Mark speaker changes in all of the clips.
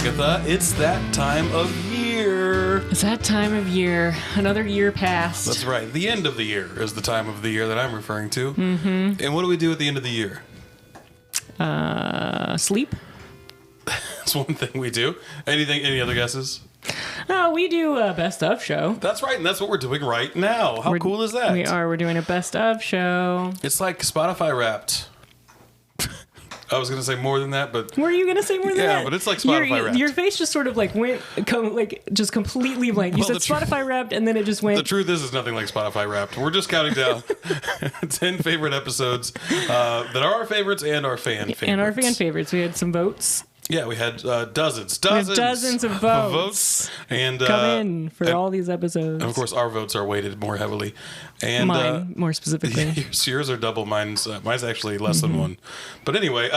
Speaker 1: Agatha. It's that time of year.
Speaker 2: It's that time of year. Another year passed.
Speaker 1: That's right. The end of the year is the time of the year that I'm referring to. Mm-hmm. And what do we do at the end of the year?
Speaker 2: Sleep?
Speaker 1: That's one thing we do. Any other guesses?
Speaker 2: No, we do a best of show.
Speaker 1: That's right, and that's what we're doing right now. How cool is that?
Speaker 2: We're doing a best of show.
Speaker 1: It's like Spotify Wrapped. I was going to say more than that, but...
Speaker 2: Were you going to say more than that?
Speaker 1: Yeah, but it's like Spotify Wrapped.
Speaker 2: Your face just sort of like went, just completely blank. You said Spotify Wrapped, and then it just went...
Speaker 1: The truth is, it's nothing like Spotify Wrapped. We're just counting down 10 favorite episodes that are our favorites and our fan favorites.
Speaker 2: And our fan favorites. We had some votes.
Speaker 1: Yeah, we had dozens
Speaker 2: of votes.
Speaker 1: And
Speaker 2: come in for all these episodes.
Speaker 1: And of course, our votes are weighted more heavily. And
Speaker 2: mine, more specifically.
Speaker 1: Yours are double. Mine's actually less than one. But anyway,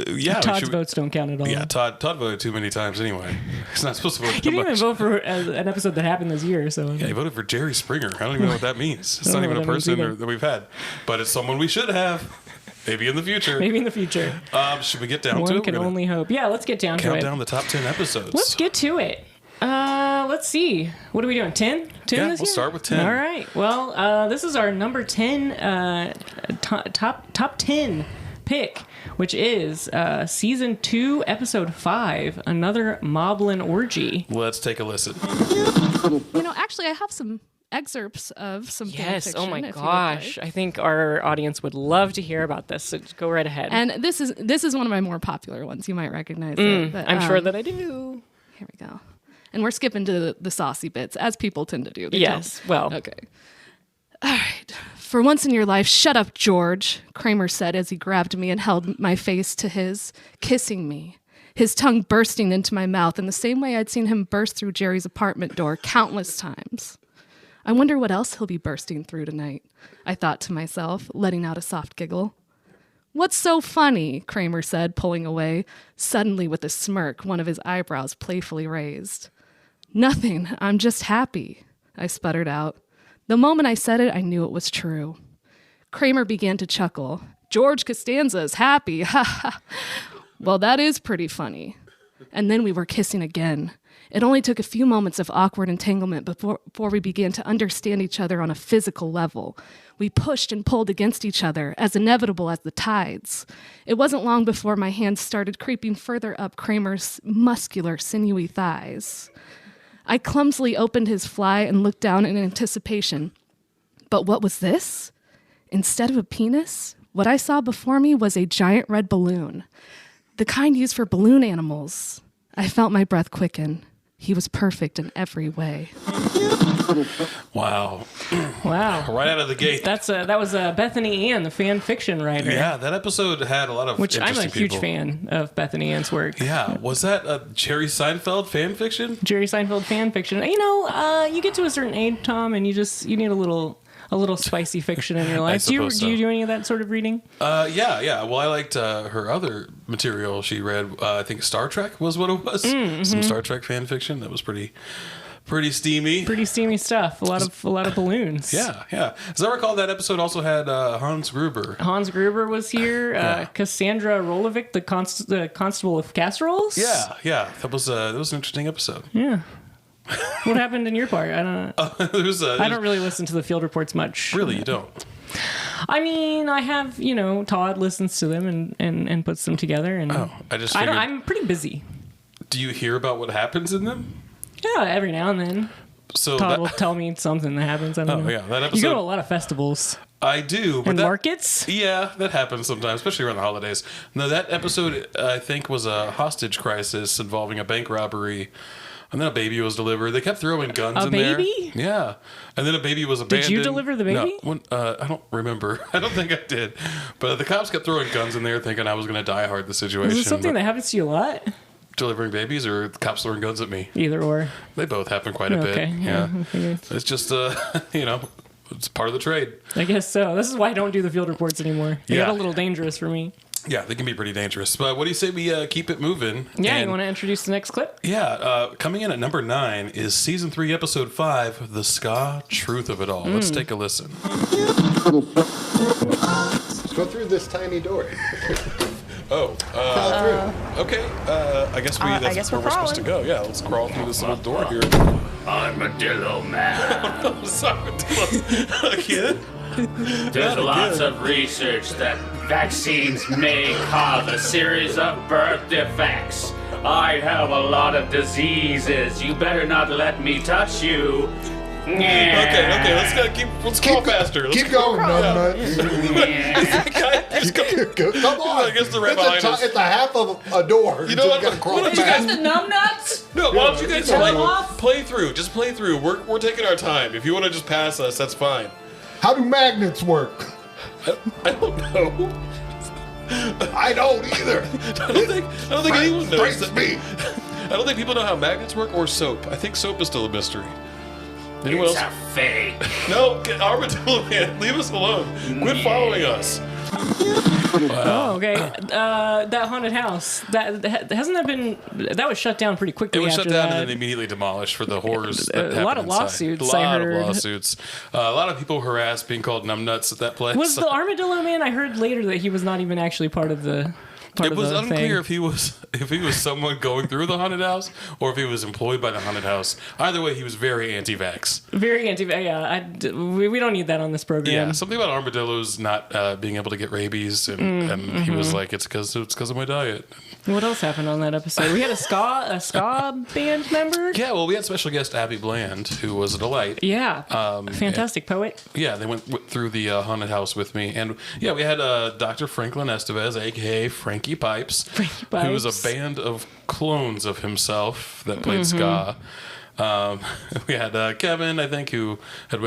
Speaker 1: yeah.
Speaker 2: Todd's votes don't count at all.
Speaker 1: Yeah, Todd voted too many times anyway. He's not supposed to vote.
Speaker 2: He didn't even vote for an episode that happened this year. So
Speaker 1: yeah, he voted for Jerry Springer. I don't even know what that means. It's not even a person that we've had. But it's someone we should have. Maybe in the future. Should we get down to it?
Speaker 2: One can only hope. Yeah, let's get down to it.
Speaker 1: Count down the top 10 episodes.
Speaker 2: Let's get to it. Let's see. What are we doing? 10? 10
Speaker 1: yeah,
Speaker 2: this year?
Speaker 1: We'll start with 10.
Speaker 2: All right. Well, this is our number 10, top 10 pick, which is Season 2, Episode 5, Another Moblin Orgy.
Speaker 1: Let's take a listen.
Speaker 3: Actually, I have some excerpts of some fan fiction.
Speaker 2: Oh my gosh. I think our audience would love to hear about this, so go right ahead.
Speaker 3: And this is one of my more popular ones. You might recognize it. But,
Speaker 2: I'm sure that I do.
Speaker 3: Here we go. And we're skipping to the saucy bits, as people tend to do.
Speaker 2: Yes, well.
Speaker 3: Okay. All right. For once in your life, shut up, George, Kramer said as he grabbed me and held my face to his, kissing me, his tongue bursting into my mouth in the same way I'd seen him burst through Jerry's apartment door countless times. I wonder what else he'll be bursting through tonight, I thought to myself, letting out a soft giggle. What's so funny? Kramer said, pulling away, suddenly with a smirk, one of his eyebrows playfully raised. Nothing, I'm just happy, I sputtered out. The moment I said it, I knew it was true. Kramer began to chuckle. George Costanza's happy, ha ha. Well, that is pretty funny. And then we were kissing again. It only took a few moments of awkward entanglement before we began to understand each other on a physical level. We pushed and pulled against each other, as inevitable as the tides. It wasn't long before my hands started creeping further up Kramer's muscular, sinewy thighs. I clumsily opened his fly and looked down in anticipation. But what was this? Instead of a penis, what I saw before me was a giant red balloon, the kind used for balloon animals. I felt my breath quicken. He was perfect in every way.
Speaker 1: Wow.
Speaker 2: Right
Speaker 1: out of the gate.
Speaker 2: That was Bethany Ann, the fan fiction writer.
Speaker 1: Yeah, that episode had a lot of
Speaker 2: Which I'm a huge
Speaker 1: people.
Speaker 2: fan of Bethany Ann's work.
Speaker 1: Yeah. Was that Jerry Seinfeld fan fiction?
Speaker 2: Jerry Seinfeld fan fiction. You get to a certain age, Tom, and you need a little spicy fiction in your life. Do you do any of that sort of reading?
Speaker 1: Yeah. Well, I liked her other material she read. I think Star Trek was what it was. Mm-hmm. Some Star Trek fan fiction that was pretty steamy.
Speaker 2: Pretty steamy stuff. A lot of balloons.
Speaker 1: Yeah. As I recall, that episode also had Hans Gruber.
Speaker 2: Hans Gruber was here. Cassandra Rolovic, the Constable of Casseroles.
Speaker 1: Yeah. That was an interesting episode.
Speaker 2: Yeah. What happened in your part? I don't know. I don't really listen to the field reports much.
Speaker 1: Really, you don't?
Speaker 2: I mean, I have, Todd listens to them and puts them together. And I'm pretty busy.
Speaker 1: Do you hear about what happens in them?
Speaker 2: Yeah, every now and then.
Speaker 1: So
Speaker 2: Todd will tell me something that happens. I don't know.
Speaker 1: Yeah, that episode.
Speaker 2: You go to a lot of festivals.
Speaker 1: I do.
Speaker 2: And markets?
Speaker 1: Yeah, that happens sometimes, especially around the holidays. No, that episode, I think, was a hostage crisis involving a bank robbery. And then a baby was delivered. They kept throwing guns in there. A baby? Yeah. And then a baby was abandoned.
Speaker 2: Did you deliver the baby?
Speaker 1: No, I don't remember. I don't think I did. But the cops kept throwing guns in there thinking I was going to die hard the situation.
Speaker 2: Is this something that happens to you a lot?
Speaker 1: Delivering babies or cops throwing guns at me?
Speaker 2: Either or.
Speaker 1: They both happen quite a bit. Yeah. It's just, it's part of the trade.
Speaker 2: I guess so. This is why I don't do the field reports anymore. They got a little dangerous for me.
Speaker 1: Yeah, they can be pretty dangerous. But what do you say we keep it moving?
Speaker 2: Yeah, you want to introduce the next clip?
Speaker 1: Yeah, coming in at number 9 is Season 3, Episode 5, The Ska Truth of It All. Let's take a listen.
Speaker 4: Let's go through this tiny door.
Speaker 1: Okay. I guess that's where we're supposed to go. Yeah, let's crawl through this little door here.
Speaker 4: Armadillo man.
Speaker 1: Armadillo again.
Speaker 4: There's lots of research that vaccines may cause a series of birth defects. I have a lot of diseases. You better not let me touch you.
Speaker 1: Okay, let's crawl faster.
Speaker 5: Keep going, Numbnut. Come on.
Speaker 1: I guess the red behind us.
Speaker 5: It's a half of a door.
Speaker 1: You know what?
Speaker 4: What are you guys, the numbnuts?
Speaker 1: No, why don't you guys play through? Just play through. We're taking our time. If you want to just pass us, that's fine.
Speaker 5: How do magnets work?
Speaker 1: I don't know.
Speaker 5: I don't either.
Speaker 1: I don't think anyone knows.
Speaker 5: Me.
Speaker 1: I don't think people know how magnets work or soap. I think soap is still a mystery. Anyone
Speaker 4: It's
Speaker 1: else?
Speaker 4: a fake.
Speaker 1: No, Armadillo man, leave us alone. Quit following us.
Speaker 2: Oh, okay. That haunted house. That was shut down pretty quickly.
Speaker 1: It was
Speaker 2: after
Speaker 1: shut down
Speaker 2: that.
Speaker 1: and then immediately demolished for the horrors. That
Speaker 2: A lot of
Speaker 1: happened inside.
Speaker 2: lawsuits,
Speaker 1: A
Speaker 2: I
Speaker 1: lot
Speaker 2: heard.
Speaker 1: of lawsuits. A lot of people harassed being called numbnuts at that place.
Speaker 2: Was the Armadillo Man? I heard later that he was not even actually part of the.
Speaker 1: It was unclear if he was someone going through the haunted house or if he was employed by the haunted house. Either way, he was very anti-vax.
Speaker 2: Very anti. Yeah, we don't need that on this program.
Speaker 1: Yeah, something about armadillos not being able to get rabies, and he was like, it's because of my diet.
Speaker 2: What else happened on that episode? We had a ska band member.
Speaker 1: Yeah, well, we had special guest Abby Bland, who was a delight.
Speaker 2: Yeah, fantastic poet.
Speaker 1: Yeah, they went through the haunted house with me, and yeah, we had Dr. Franklin Estevez, aka Frankie Pipes, who was a band of clones of himself that played ska. We had Kevin, I think, who had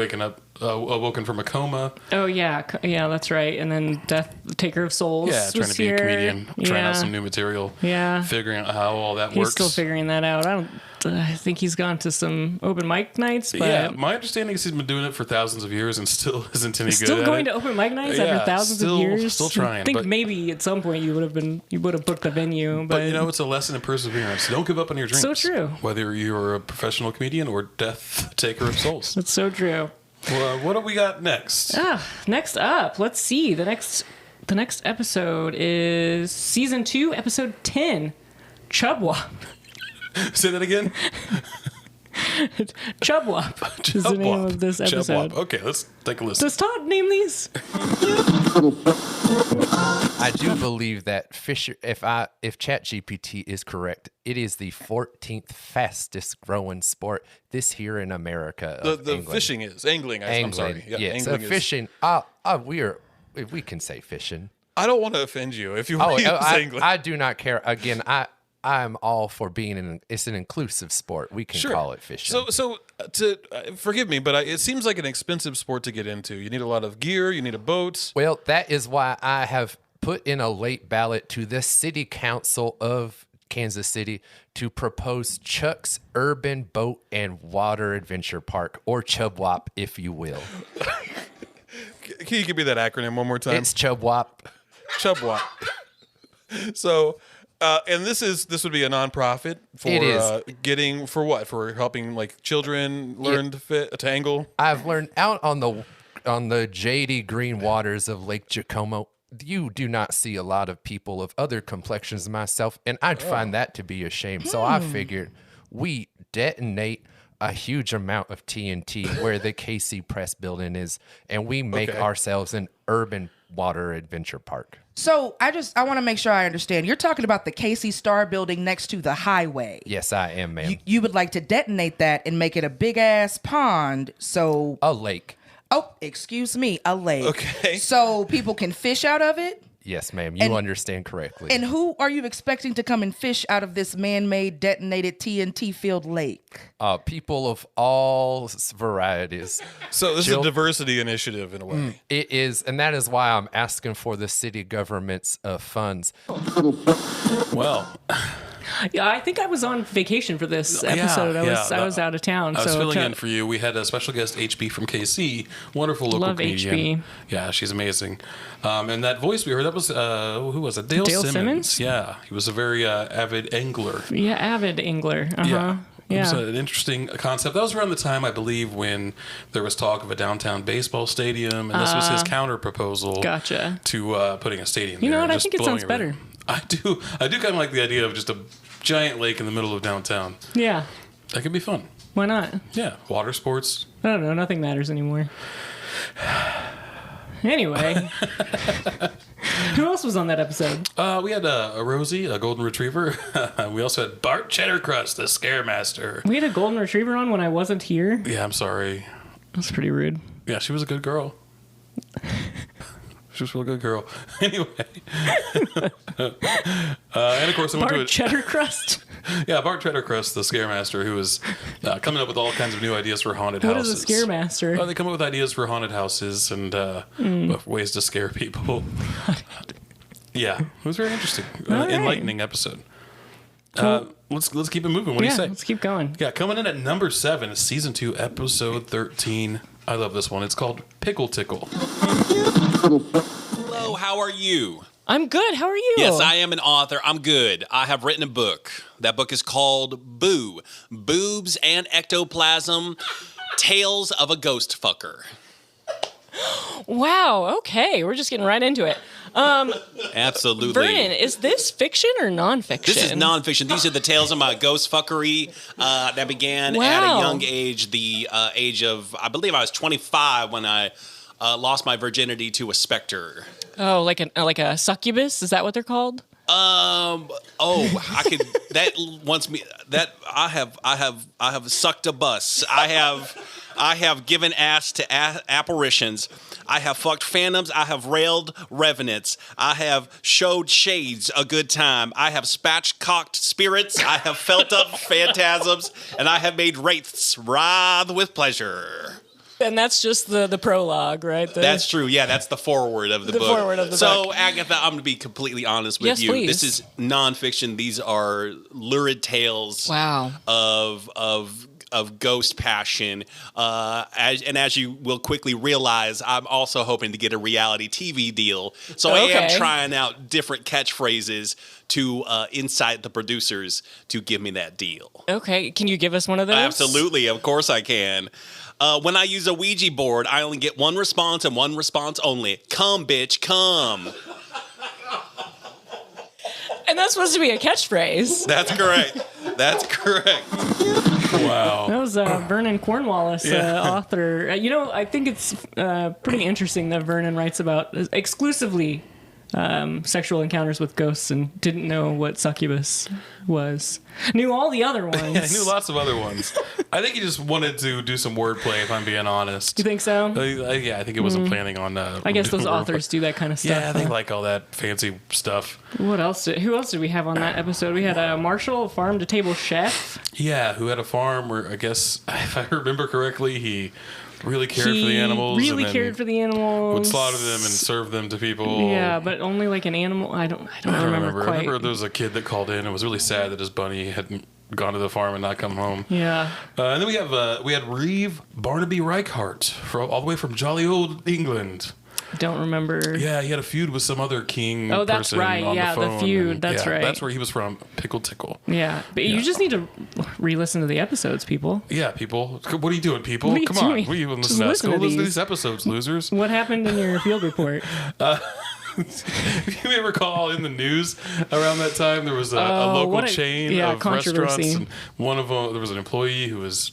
Speaker 1: awoken from a coma.
Speaker 2: Oh yeah, that's right. And then Taker of Souls.
Speaker 1: Yeah, trying to be a comedian, trying out some new material.
Speaker 2: Yeah,
Speaker 1: figuring out how all that
Speaker 2: he's
Speaker 1: works.
Speaker 2: Still figuring that out. I think he's gone to some open mic nights. But
Speaker 1: yeah, my understanding is he's been doing it for thousands of years and still isn't any good at it.
Speaker 2: Still going to open mic nights after thousands of years.
Speaker 1: Still trying.
Speaker 2: I think maybe at some point you would have booked the venue. But
Speaker 1: it's a lesson in perseverance. Don't give up on your dreams.
Speaker 2: So true.
Speaker 1: Whether you're a professional comedian or death taker of souls.
Speaker 2: That's so true.
Speaker 1: Well, what do we got next?
Speaker 2: Next up, let's see. The next episode is season 2, episode 10, Chubwap.
Speaker 1: Say that again.
Speaker 2: Chubwap is the name of this episode.
Speaker 1: Chubwap. Okay, let's take a listen.
Speaker 2: Does Todd name these?
Speaker 6: I do believe that Fisher, if ChatGPT is correct, it is the 14th fastest growing sport this here in America.
Speaker 1: The fishing is angling. I'm sorry.
Speaker 6: Yeah,
Speaker 1: angling
Speaker 6: so fishing. We can say fishing.
Speaker 1: I don't want to offend you. If you want to use angling,
Speaker 6: I do not care. Again, I'm all for being it's an inclusive sport. We can call it fishing.
Speaker 1: So forgive me, but it seems like an expensive sport to get into. You need a lot of gear. You need a boat.
Speaker 6: Well, that is why I have put in a late ballot to the City Council of Kansas City to propose Chuck's Urban Boat and Water Adventure Park, or Chubwap, if you will.
Speaker 1: Can you give me that acronym one more time?
Speaker 6: It's Chubwap.
Speaker 1: Chubwap. So. And this would be a nonprofit for for helping like children learn to angle.
Speaker 6: I've learned out on the jady green waters of Lake Jacomo. You do not see a lot of people of other complexions than myself, and I'd find that to be a shame. So I figured we detonate a huge amount of TNT where the KC Press building is, and we make ourselves an urban water adventure park.
Speaker 7: So I want to make sure I understand. You're talking about the Casey Star building next to the highway.
Speaker 6: Yes, I am, ma'am.
Speaker 7: You would like to detonate that and make it a big ass pond. So
Speaker 6: a lake.
Speaker 7: Oh, excuse me, a lake.
Speaker 1: Okay.
Speaker 7: So people can fish out of it?
Speaker 6: Yes, ma'am. You understand correctly.
Speaker 7: And who are you expecting to come and fish out of this man-made detonated TNT-filled lake?
Speaker 6: People of all varieties.
Speaker 1: So this is a diversity initiative in a way.
Speaker 6: It is, and that is why I'm asking for the city government's funds.
Speaker 1: Well...
Speaker 2: Yeah, I think I was on vacation for this episode. I was out of town.
Speaker 1: I was filling in for you. We had a special guest, HB from KC, wonderful local comedian. HB. Yeah, she's amazing. And that voice we heard, that was who was it? Dale Simmons. Yeah, he was a very avid angler.
Speaker 2: Yeah, avid angler. Uh-huh.
Speaker 1: Yeah. It was an interesting concept. That was around the time, I believe, when there was talk of a downtown baseball stadium, and this was his counter proposal to putting a stadium there.
Speaker 2: You know what? I think it sounds better.
Speaker 1: I do kind of like the idea of just a giant lake in the middle of downtown.
Speaker 2: Yeah.
Speaker 1: That could be fun.
Speaker 2: Why not?
Speaker 1: Yeah, water sports.
Speaker 2: I don't know. Nothing matters anymore. Anyway. Who else was on that episode?
Speaker 1: We had a Rosie, a golden retriever. We also had Bart Cheddarcrust, the Scaremaster.
Speaker 2: We had a golden retriever on when I wasn't here.
Speaker 1: Yeah, I'm sorry.
Speaker 2: That's pretty rude.
Speaker 1: Yeah, she was a good girl. She was a real good girl. Anyway. And of course, I went
Speaker 2: Bart Cheddarcrust?
Speaker 1: Yeah, Bart Cheddarcrust, the Scaremaster, who is coming up with all kinds of new ideas for haunted
Speaker 2: What
Speaker 1: houses.
Speaker 2: is a Scaremaster?
Speaker 1: They come up with ideas for haunted houses and ways to scare people. Yeah, it was very interesting. Enlightening episode.
Speaker 2: Cool.
Speaker 1: Let's keep it moving. What do you say?
Speaker 2: Let's keep going.
Speaker 1: Yeah, coming in at number 7 is season 2, episode 13. I love this one. It's called Pickle Tickle.
Speaker 8: Hello, how are you?
Speaker 2: I'm good. How are you?
Speaker 8: Yes, I am an author. I'm good. I have written a book. That book is called Boo, Boobs and Ectoplasm, Tales of a Ghost Fucker.
Speaker 2: Wow. Okay. We're just getting right into it.
Speaker 8: Absolutely.
Speaker 2: Vernon, is this fiction or nonfiction?
Speaker 8: This is nonfiction. These are the tales of my ghost fuckery that began at a young age, the age of, I believe I was 25 when I lost my virginity to a specter.
Speaker 2: Oh, like a succubus? Is that what they're called?
Speaker 8: I have sucked a bus. I have given ass to apparitions. I have fucked phantoms. I have railed revenants. I have showed shades a good time. I have spatchcocked spirits. I have felt up phantasms, and I have made wraiths writhe with pleasure.
Speaker 2: And that's just the prologue, right?
Speaker 8: That's true. Yeah, that's the foreword of the book.
Speaker 2: Foreword of the book.
Speaker 8: So, Agatha, I'm going to be completely honest with you.
Speaker 2: Please.
Speaker 8: This is nonfiction. These are lurid tales of ghost passion. As you will quickly realize, I'm also hoping to get a reality TV deal. So I am trying out different catchphrases to incite the producers to give me that deal.
Speaker 2: Okay. Can you give us one of those?
Speaker 8: Absolutely. Of course I can. When I use a Ouija board, I only get one response and one response only. Come, bitch, come.
Speaker 2: And that's supposed to be a catchphrase.
Speaker 8: That's correct. That's correct.
Speaker 1: Wow.
Speaker 2: That was Vernon Cornwallis, author. I think it's pretty interesting that Vernon writes about exclusively sexual encounters with ghosts and didn't know what succubus was. Knew all the other ones.
Speaker 1: Yeah, I knew lots of other ones. I think he just wanted to do some wordplay, if I'm being honest.
Speaker 2: You think so?
Speaker 1: Yeah, I think he wasn't planning on...
Speaker 2: I guess those authors do that kind of stuff.
Speaker 1: Yeah, they like all that fancy stuff.
Speaker 2: What else? Who else did we have on that episode? We had Marshall, a farm-to-table chef.
Speaker 1: Yeah, who had a farm where, I guess, if I remember correctly, he really cared for the animals.
Speaker 2: Would
Speaker 1: slaughter them and serve them to people.
Speaker 2: Yeah, but only like an animal. I don't remember quite.
Speaker 1: I remember there was a kid that called in and was really sad that his bunny hadn't gone to the farm and not come home.
Speaker 2: Yeah.
Speaker 1: And then we had Reeve Barnaby Reichart all the way from jolly old England.
Speaker 2: Don't remember.
Speaker 1: Yeah, he had a feud with some other king.
Speaker 2: Oh, that's
Speaker 1: person
Speaker 2: right.
Speaker 1: on
Speaker 2: Yeah,
Speaker 1: the phone,
Speaker 2: feud. That's right.
Speaker 1: That's where he was from. Pickle Tickle.
Speaker 2: Yeah, but you just need to re-listen to the episodes, people.
Speaker 1: Yeah, people. What are you doing, people?
Speaker 2: What are you
Speaker 1: Come
Speaker 2: doing?
Speaker 1: on. What are you listening
Speaker 2: Just
Speaker 1: to?
Speaker 2: listen
Speaker 1: Go
Speaker 2: to
Speaker 1: listen to
Speaker 2: these.
Speaker 1: these episodes, losers.
Speaker 2: What happened in your field report?
Speaker 1: If you may recall, in the news around that time, there was a local chain of restaurants, and one of them, there was an employee who was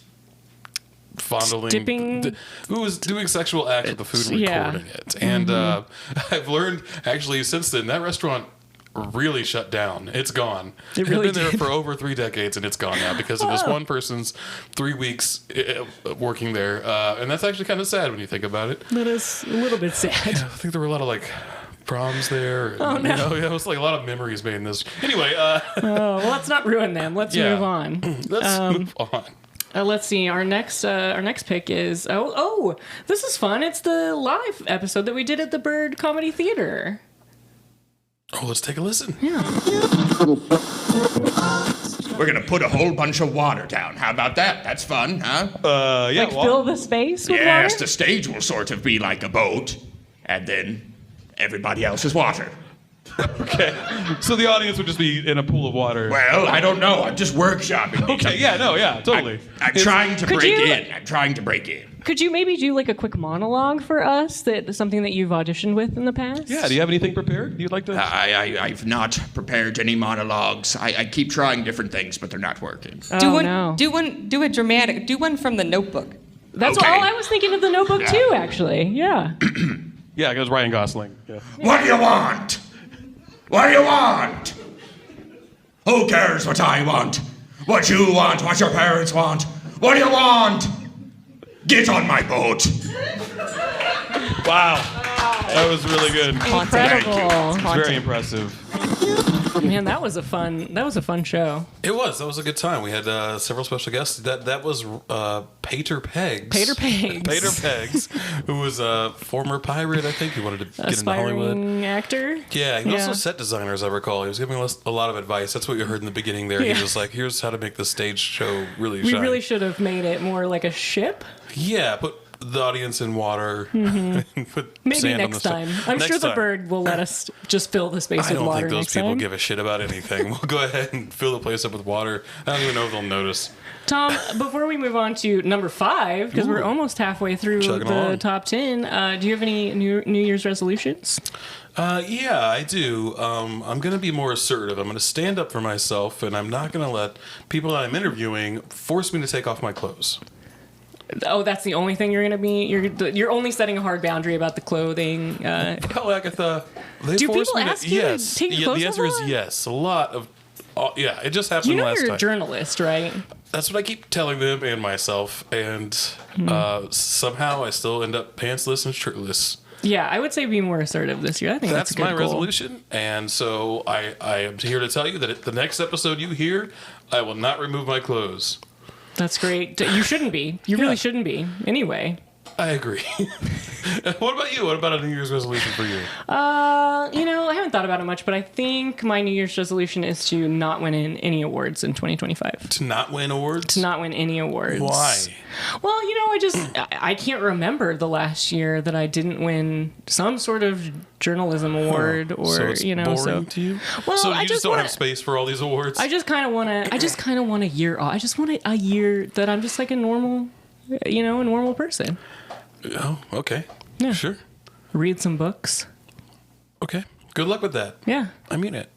Speaker 1: who was doing sexual acts with the food and recording it. And I've learned, actually, since then, that restaurant really shut down. It's gone.
Speaker 2: It really
Speaker 1: been there for over 3 decades, and it's gone now because of this one person's 3 weeks working there. And that's actually kind of sad when you think about it.
Speaker 2: That is a little bit sad.
Speaker 1: I think there were a lot of proms there. And,
Speaker 2: oh no!
Speaker 1: It was like a lot of memories made in this. Anyway.
Speaker 2: Well, let's not ruin them. Let's move on.
Speaker 1: Let's move on.
Speaker 2: Let's see. Our next pick is this is fun. It's the live episode that we did at the Bird Comedy Theater.
Speaker 1: Oh, let's take a listen.
Speaker 2: Yeah.
Speaker 9: We're gonna put a whole bunch of water down. How about that? That's fun, huh?
Speaker 2: Yeah. Fill the space with
Speaker 9: yes,
Speaker 2: water?
Speaker 9: the stage will sort of be like a boat, and then everybody else is water.
Speaker 1: Okay. So the audience would just be in a pool of water.
Speaker 9: Well, I don't know. I'm just workshopping.
Speaker 1: Okay, yeah, no, yeah, totally.
Speaker 9: I'm trying to break
Speaker 2: you-
Speaker 9: in. I'm trying to break in.
Speaker 2: Could you maybe do like a quick monologue for us? That something that you've auditioned with in the past?
Speaker 1: Yeah, do you have anything prepared you'd like to?
Speaker 9: I've not prepared any monologues. I keep trying different things, but they're not working.
Speaker 10: Do one.
Speaker 2: no.
Speaker 10: Do a dramatic. Do one from The Notebook.
Speaker 2: That's
Speaker 9: Okay.
Speaker 2: all I was thinking of The Notebook too, actually. Yeah.
Speaker 1: Yeah, it goes Ryan Gosling. Yeah.
Speaker 9: What do you want? What do you want? Who cares what I want? What you want? What your parents want? What do you want? Get on my boat.
Speaker 1: Wow. That was really good.
Speaker 2: Incredible.
Speaker 1: It's very impressive.
Speaker 2: Man, that was a fun show.
Speaker 1: It was. That was a good time. We had several special guests. That was Pater Pegs.
Speaker 2: Pater Pegs.
Speaker 1: Pater Pegs, who was a former pirate, I think. He wanted to get into Hollywood.
Speaker 2: Aspiring actor.
Speaker 1: Yeah, he was
Speaker 2: Yeah.
Speaker 1: also set designer, as I recall. He was giving us a lot of advice. That's what you heard in the beginning there.
Speaker 2: Yeah.
Speaker 1: He was like, here's how to make the stage show really
Speaker 2: We
Speaker 1: shine.
Speaker 2: really should have made it more like a ship.
Speaker 1: Yeah, put the audience in water. And put
Speaker 2: Maybe
Speaker 1: sand on
Speaker 2: next
Speaker 1: the
Speaker 2: time.
Speaker 1: stuff.
Speaker 2: I'm
Speaker 1: Next
Speaker 2: sure the
Speaker 1: time.
Speaker 2: bird will let us just fill the space
Speaker 1: I
Speaker 2: with
Speaker 1: don't
Speaker 2: water
Speaker 1: think those
Speaker 2: next
Speaker 1: people
Speaker 2: time.
Speaker 1: give a shit about anything. We'll go ahead and fill the place up with water. I don't even know if they'll notice.
Speaker 2: Tom, before we move on to number 5, because we're almost halfway through
Speaker 1: Chugging
Speaker 2: the
Speaker 1: along.
Speaker 2: top 10, do you have any New Year's resolutions?
Speaker 1: Yeah, I do. I'm going to be more assertive. I'm going to stand up for myself, and I'm not going to let people that I'm interviewing force me to take off my clothes.
Speaker 2: Oh, that's the only thing you're going to be. You're only setting a hard boundary about the clothing.
Speaker 1: Well, Agatha, they
Speaker 2: Do
Speaker 1: force
Speaker 2: people
Speaker 1: me
Speaker 2: ask
Speaker 1: to.
Speaker 2: you to
Speaker 1: Yes,
Speaker 2: take your
Speaker 1: yeah,
Speaker 2: clothes
Speaker 1: the
Speaker 2: off
Speaker 1: answer
Speaker 2: a
Speaker 1: is
Speaker 2: lot?
Speaker 1: yes. A lot of. Yeah, it just happened
Speaker 2: You know
Speaker 1: last
Speaker 2: you're
Speaker 1: time.
Speaker 2: a journalist, right?
Speaker 1: That's what I keep telling them and myself, and somehow I still end up pantsless and shirtless.
Speaker 2: Yeah, I would say be more assertive this year. I think that's a good
Speaker 1: my
Speaker 2: goal.
Speaker 1: resolution, and so I am here to tell you that the next episode you hear, I will not remove my clothes.
Speaker 2: That's great. You shouldn't be. You really shouldn't be. Anyway.
Speaker 1: I agree. What about you? What about a New Year's resolution for you?
Speaker 2: I haven't thought about it much, but I think my New Year's resolution is to not win any awards in 2025.
Speaker 1: To not win awards?
Speaker 2: To not win any awards.
Speaker 1: Why?
Speaker 2: Well, I can't remember the last year that I didn't win some sort of journalism award or,
Speaker 1: so it's boring to you?
Speaker 2: Well,
Speaker 1: so
Speaker 2: I
Speaker 1: you
Speaker 2: just
Speaker 1: don't
Speaker 2: wanna-
Speaker 1: have space for all these awards?
Speaker 2: I just kind of want a year off. I just want a year that I'm just like a normal person.
Speaker 1: Oh, okay.
Speaker 2: Yeah.
Speaker 1: Sure.
Speaker 2: Read some books.
Speaker 1: Okay. Good luck with that.
Speaker 2: Yeah.
Speaker 1: I mean it.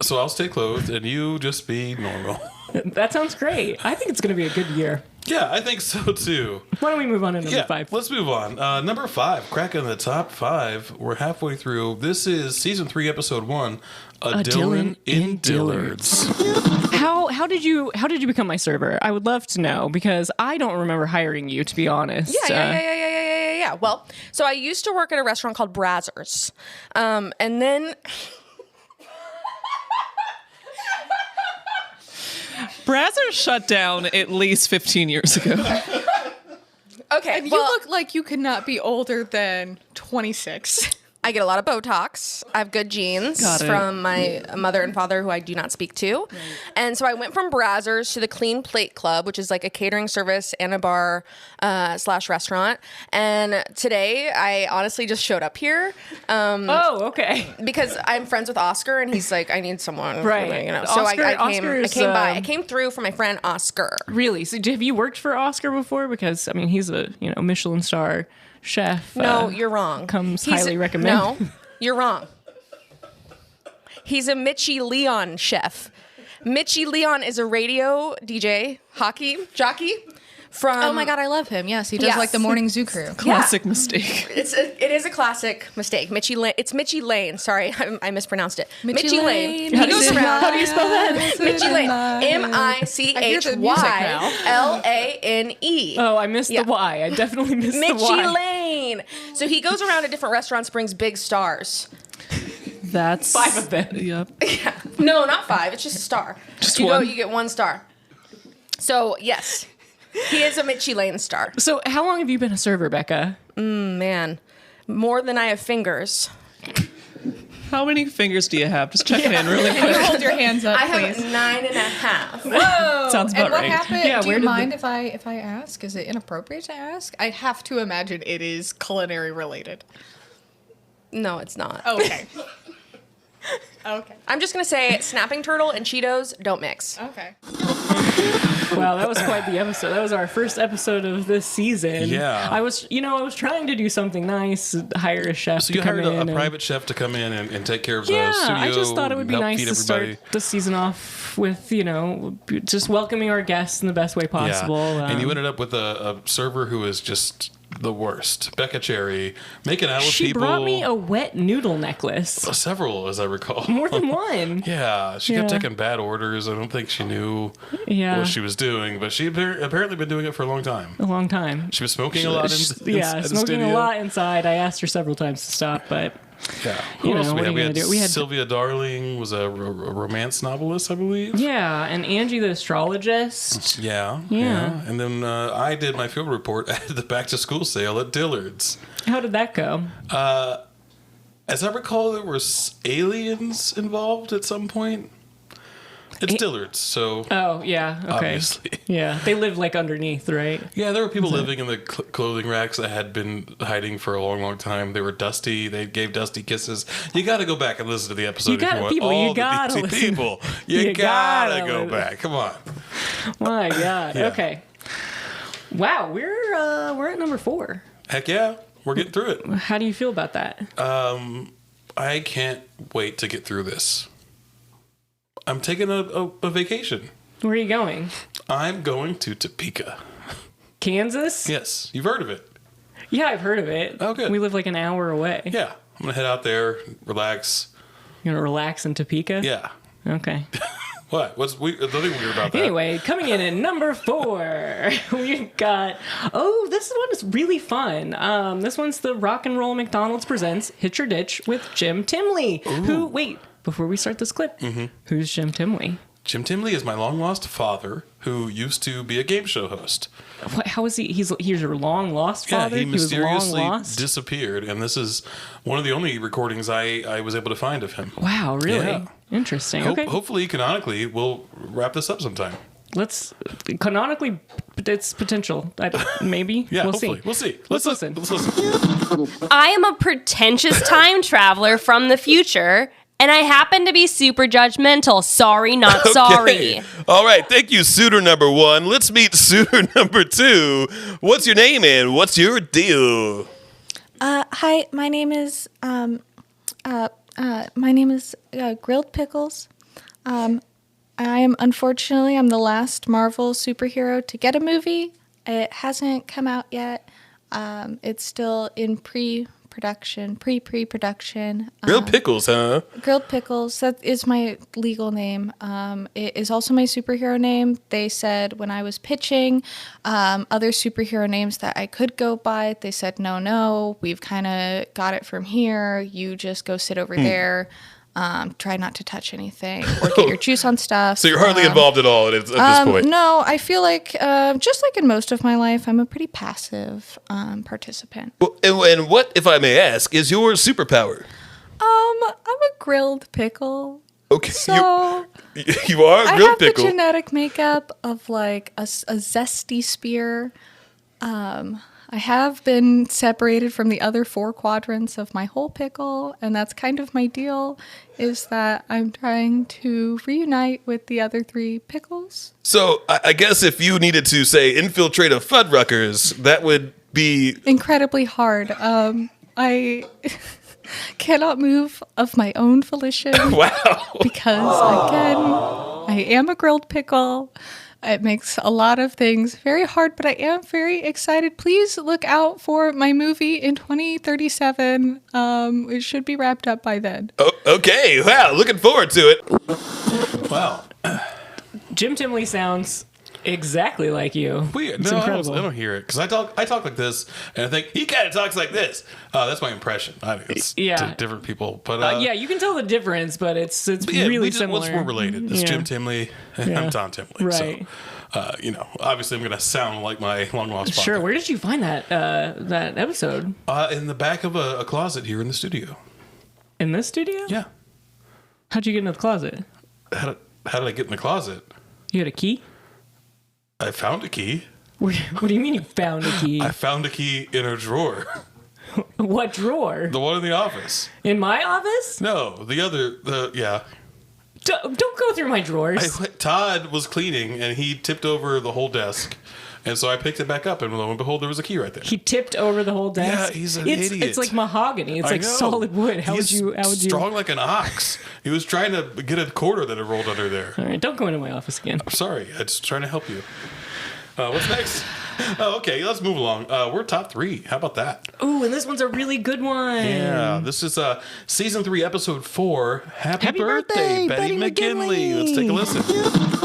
Speaker 1: So I'll stay clothed and you just be normal.
Speaker 2: That sounds great. I think it's going to be a good year.
Speaker 1: Yeah, I think so too.
Speaker 2: Why don't we move on to number 5?
Speaker 1: Let's move on. Number 5, cracking the top 5. We're halfway through. This is season 3, episode 1. A Dylan in Dillard's.
Speaker 2: How did you become my server? I would love to know because I don't remember hiring you, to be honest.
Speaker 11: Yeah. Well, so I used to work at a restaurant called Brazzers, and then
Speaker 10: Brazzers shut down at least 15 years ago.
Speaker 11: okay.
Speaker 12: You
Speaker 11: well,
Speaker 12: look like you could not be older than 26.
Speaker 11: I get a lot of Botox. I have good genes
Speaker 10: Got it.
Speaker 11: from my mother and father, who I do not speak to. And so I went from Brazzers to the Clean Plate Club, which is like a catering service and a bar / restaurant. And today, I honestly just showed up here.
Speaker 2: Oh, okay.
Speaker 11: Because I'm friends with Oscar, and he's like, I need someone.
Speaker 2: Right.
Speaker 11: So
Speaker 2: Oscar-
Speaker 11: I
Speaker 2: Oscar is,
Speaker 11: came by. I came through for my friend Oscar.
Speaker 2: Really? So have you worked for Oscar before? Because he's a Michelin star chef.
Speaker 11: No, you're wrong.
Speaker 2: He's highly recommended.
Speaker 11: No, you're wrong. He's a Mitchie Leon chef. Mitchie Leon is a radio DJ, hockey jockey from.
Speaker 12: Oh my God, I love him. Yes, he does
Speaker 11: Yes.
Speaker 12: like the Morning Zoo Crew.
Speaker 10: Classic mistake.
Speaker 11: It is a classic mistake. Mitchie Lane. It's Mitchie Lane. Sorry, I mispronounced it.
Speaker 12: Mitchie Lane.
Speaker 11: He goes around.
Speaker 2: How do you spell that?
Speaker 11: Mitchie Lane. MICHYLANE.
Speaker 2: Oh, I missed
Speaker 11: Yeah.
Speaker 2: the Y. I definitely missed the
Speaker 11: Mitchie
Speaker 2: Y.
Speaker 11: Lane. So he goes around to different restaurants, brings big stars.
Speaker 10: That's
Speaker 2: 5 of them.
Speaker 10: Yep.
Speaker 11: No, not 5. It's just a star.
Speaker 10: Just
Speaker 11: you
Speaker 10: one.
Speaker 11: go, you get 1 star. So yes, he is a Mitchie Lane star.
Speaker 2: So how long have you been a server, Becca?
Speaker 11: Man, more than I have fingers.
Speaker 10: How many fingers do you have? Just checking in really quick.
Speaker 12: Hold your hands up,
Speaker 11: I
Speaker 12: please.
Speaker 11: have 9.5.
Speaker 12: Whoa!
Speaker 10: Sounds about
Speaker 12: and what
Speaker 10: right.
Speaker 12: happened?
Speaker 2: Yeah,
Speaker 12: do
Speaker 2: where
Speaker 12: you
Speaker 2: did
Speaker 12: mind if I ask? Is it inappropriate to ask? I have to imagine it is culinary related.
Speaker 11: No, it's not.
Speaker 12: Okay. Okay.
Speaker 11: I'm just gonna say snapping turtle and Cheetos don't mix.
Speaker 12: Okay.
Speaker 2: Wow, that was quite the episode. That was our first episode of this season.
Speaker 1: Yeah.
Speaker 2: I was trying to do something nice, hire a chef
Speaker 1: So
Speaker 2: to
Speaker 1: you
Speaker 2: come
Speaker 1: hired
Speaker 2: in.
Speaker 1: a private chef to come in and take care of
Speaker 2: Yeah,
Speaker 1: the studio.
Speaker 2: I just thought it would be
Speaker 1: help
Speaker 2: nice
Speaker 1: feed
Speaker 2: to start the season off with, just welcoming our guests in the best way possible.
Speaker 1: Yeah. And you ended up with a server who is just the worst. Becca Cherry, making out with
Speaker 2: she
Speaker 1: people.
Speaker 2: brought me a wet noodle necklace.
Speaker 1: Several, as I recall.
Speaker 2: More than one.
Speaker 1: Yeah, she kept taking bad orders. I don't think she knew what she was doing, but she apparently been doing it for a long time.
Speaker 2: A long time.
Speaker 1: She was smoking a lot
Speaker 2: smoking a lot inside. I asked her several times to stop, but
Speaker 1: yeah. Who else
Speaker 2: what
Speaker 1: we had?
Speaker 2: We had
Speaker 1: Sylvia Darling was a romance novelist, I believe.
Speaker 2: Yeah, and Angie the astrologist.
Speaker 1: Yeah. And then I did my field report at the back to school sale at Dillard's.
Speaker 2: How did that go?
Speaker 1: As I recall, there were aliens involved at some point. It's Dillard's, so.
Speaker 2: Oh, yeah. Okay.
Speaker 1: Obviously.
Speaker 2: Yeah. They live like underneath, right?
Speaker 1: Yeah, there were people living in the clothing racks that had been hiding for a long, long time. They were dusty. They gave Dusty kisses. You got to go back and listen to the episode if you want.
Speaker 2: You gotta listen.
Speaker 1: People. You gotta go back. Come on.
Speaker 2: My God.
Speaker 1: Yeah.
Speaker 2: Okay. Wow, we're at number 4.
Speaker 1: Heck yeah. We're getting through it.
Speaker 2: How do you feel about that?
Speaker 1: I can't wait to get through this. I'm taking a vacation.
Speaker 2: Where are you going?
Speaker 1: I'm going to Topeka.
Speaker 2: Kansas?
Speaker 1: Yes. You've heard of it.
Speaker 2: Yeah, I've heard of it.
Speaker 1: Oh, good.
Speaker 2: We live like an hour away.
Speaker 1: Yeah. I'm going to head out there, relax.
Speaker 2: You're going to relax in Topeka?
Speaker 1: Yeah.
Speaker 2: Okay.
Speaker 1: What? What's weird? Nothing weird about that.
Speaker 2: Anyway, coming in at number 4, we've got. Oh, this one is really fun. This one's the Rock and Roll McDonald's Presents Hitch or Ditch with Jim Timley.
Speaker 1: Ooh.
Speaker 2: Wait, before we start this clip, who's Jim Timley?
Speaker 1: Jim Timley is my long lost father who used to be a game show host.
Speaker 2: What, how is he? He's your long lost father?
Speaker 1: Yeah, he mysteriously
Speaker 2: was long lost?
Speaker 1: disappeared, and this is one of the only recordings I was able to find of him.
Speaker 2: Wow, really?
Speaker 1: Yeah.
Speaker 2: Interesting. Okay.
Speaker 1: Hopefully, canonically, we'll wrap this up sometime.
Speaker 2: Let's canonically, it's potential. Maybe.
Speaker 1: Yeah,
Speaker 2: we'll
Speaker 1: hopefully.
Speaker 2: see.
Speaker 1: We'll see.
Speaker 2: Let's listen.
Speaker 1: Let's listen.
Speaker 13: I am a pretentious time traveler from the future, and I happen to be super judgmental. Sorry, not sorry.
Speaker 14: All right. Thank you, suitor number 1. Let's meet suitor number 2. What's your name and what's your deal?
Speaker 15: Hi, my name is Grilled Pickles. I'm the last Marvel superhero to get a movie. It hasn't come out yet. It's still in pre-production.
Speaker 14: Grilled Pickles, huh?
Speaker 15: Grilled Pickles, that is my legal name. It is also my superhero name. They said when I was pitching other superhero names that I could go by, they said, no, we've kind of got it from here. You just go sit over there. Try not to touch anything or get your juice on stuff.
Speaker 14: So you're hardly involved at all at this point?
Speaker 15: No, I feel like, just like in most of my life, I'm a pretty passive participant.
Speaker 14: Well, and what, if I may ask, is your superpower?
Speaker 15: I'm a grilled pickle.
Speaker 14: Okay,
Speaker 15: so
Speaker 14: you are a grilled
Speaker 15: I have
Speaker 14: pickle.
Speaker 15: the genetic makeup of like a zesty spear. I have been separated from the other 4 quadrants of my whole pickle, and that's kind of my deal, is that I'm trying to reunite with the other 3 pickles.
Speaker 14: So I guess if you needed to, say, infiltrate a Fuddruckers, that would be
Speaker 15: incredibly hard. I cannot move of my own volition.
Speaker 14: Wow.
Speaker 15: Because, again, I am a grilled pickle. It makes a lot of things very hard, but I am very excited. Please look out for my movie in 2037. It should be wrapped up by then.
Speaker 14: Oh, okay. Wow. Looking forward to it.
Speaker 1: Wow.
Speaker 2: Jim Timley sounds exactly like you.
Speaker 1: Weird.
Speaker 2: It's
Speaker 1: No,
Speaker 2: incredible.
Speaker 1: I don't hear it because I talk like this, and I think he kind of talks like this. That's my impression. I think it's to different people, but
Speaker 2: yeah, you can tell the difference, but it's
Speaker 1: yeah,
Speaker 2: really similar.
Speaker 1: We're related. It's
Speaker 2: Yeah.
Speaker 1: Jim Timley, and
Speaker 2: Yeah.
Speaker 1: I'm Tom Timley.
Speaker 2: Right.
Speaker 1: So, obviously, I'm going to sound like my long lost father.
Speaker 2: Sure. Where did you find that that episode?
Speaker 1: In the back of a closet here in the studio.
Speaker 2: In this studio?
Speaker 1: Yeah.
Speaker 2: How'd you get into the closet?
Speaker 1: How did I get in the closet?
Speaker 2: You had a key?
Speaker 1: I found a key.
Speaker 2: What do you mean you found a key?
Speaker 1: I found a key in a drawer.
Speaker 2: What drawer?
Speaker 1: The one in the office.
Speaker 2: In my office?
Speaker 1: No, the other. Yeah.
Speaker 2: Don't go through my drawers.
Speaker 1: Todd was cleaning and he tipped over the whole desk. And so I picked it back up, and lo and behold, there was a key right there.
Speaker 2: He tipped over the whole desk.
Speaker 1: Yeah, he's an idiot.
Speaker 2: It's like mahogany. It's
Speaker 1: I
Speaker 2: like
Speaker 1: know.
Speaker 2: solid wood. How would you?
Speaker 1: Strong like an ox. He was trying to get a quarter that had rolled under there.
Speaker 2: All right, don't go into my office again.
Speaker 1: I'm sorry. I'm just trying to help you. What's next? Oh, okay, let's move along. We're top 3. How about that?
Speaker 2: Ooh, and this one's a really good one.
Speaker 1: Yeah, this is season 3, episode 4. Happy birthday, Betty McGinley. Let's take a listen.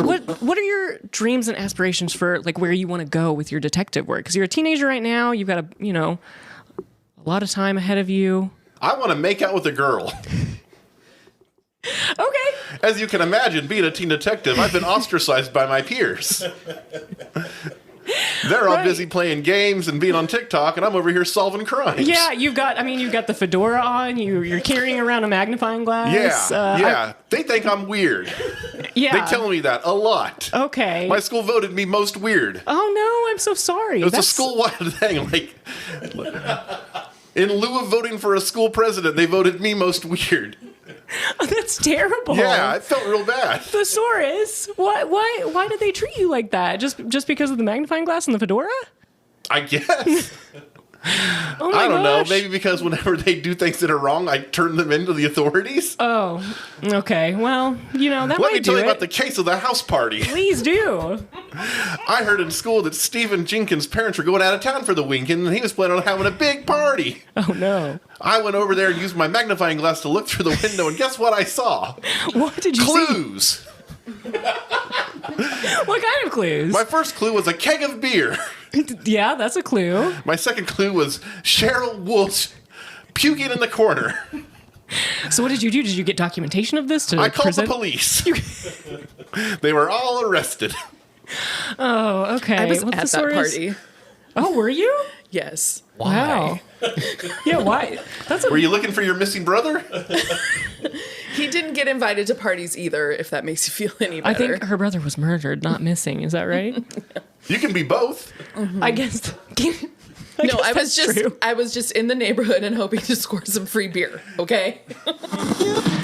Speaker 2: What are your dreams and aspirations for like where you want to go with your detective work? Because you're a teenager right now. You've got a lot of time ahead of you.
Speaker 16: I want to make out with a girl.
Speaker 2: Okay.
Speaker 16: As you can imagine, being a teen detective, I've been ostracized by my peers. They're all busy playing games and being on TikTok, and I'm over here solving crimes.
Speaker 2: Yeah, you've got the fedora on. You're carrying around a magnifying glass.
Speaker 16: Yeah. They think I'm weird.
Speaker 2: Yeah.
Speaker 16: They tell me that a lot.
Speaker 2: Okay.
Speaker 16: My school voted me most weird.
Speaker 2: Oh no, I'm so sorry.
Speaker 16: It was a school-wide thing. Like, in lieu of voting for a school president, they voted me most weird.
Speaker 2: That's terrible.
Speaker 16: Yeah, I felt real bad.
Speaker 2: Thesaurus, why did they treat you like that? Just because of the magnifying glass and the fedora?
Speaker 16: I guess.
Speaker 2: Oh my
Speaker 16: I don't know.
Speaker 2: gosh.
Speaker 16: Maybe because whenever they do things that are wrong, I turn them into the authorities.
Speaker 2: Oh, okay. Well, that
Speaker 16: Let
Speaker 2: might
Speaker 16: me tell
Speaker 2: do
Speaker 16: you
Speaker 2: it.
Speaker 16: about the case of the house party.
Speaker 2: Please do.
Speaker 16: I heard in school that Stephen Jenkins' parents were going out of town for the weekend, and he was planning on having a big party.
Speaker 2: Oh, no.
Speaker 16: I went over there and used my magnifying glass to look through the window, and guess what I saw?
Speaker 2: What did you
Speaker 16: Clues.
Speaker 2: see? What kind of clues?
Speaker 16: My first clue was a keg of beer.
Speaker 2: Yeah, that's a clue.
Speaker 16: My second clue was Cheryl Wolf puking in the corner.
Speaker 2: So what did you do? Did you get documentation of this?
Speaker 16: I called the police. They were all arrested.
Speaker 2: Oh, okay.
Speaker 10: I was
Speaker 2: What's
Speaker 10: at
Speaker 2: the
Speaker 10: that
Speaker 2: source?
Speaker 10: party.
Speaker 2: Oh, were you?
Speaker 10: Yes.
Speaker 2: Wow. Yeah, why?
Speaker 16: Were you looking for your missing brother?
Speaker 10: He didn't get invited to parties either, if that makes you feel any
Speaker 2: I
Speaker 10: better.
Speaker 2: think her brother was murdered, not missing. Is that right?
Speaker 16: You can be both.
Speaker 2: I guess.
Speaker 10: I was just in the neighborhood and hoping to score some free beer. Okay.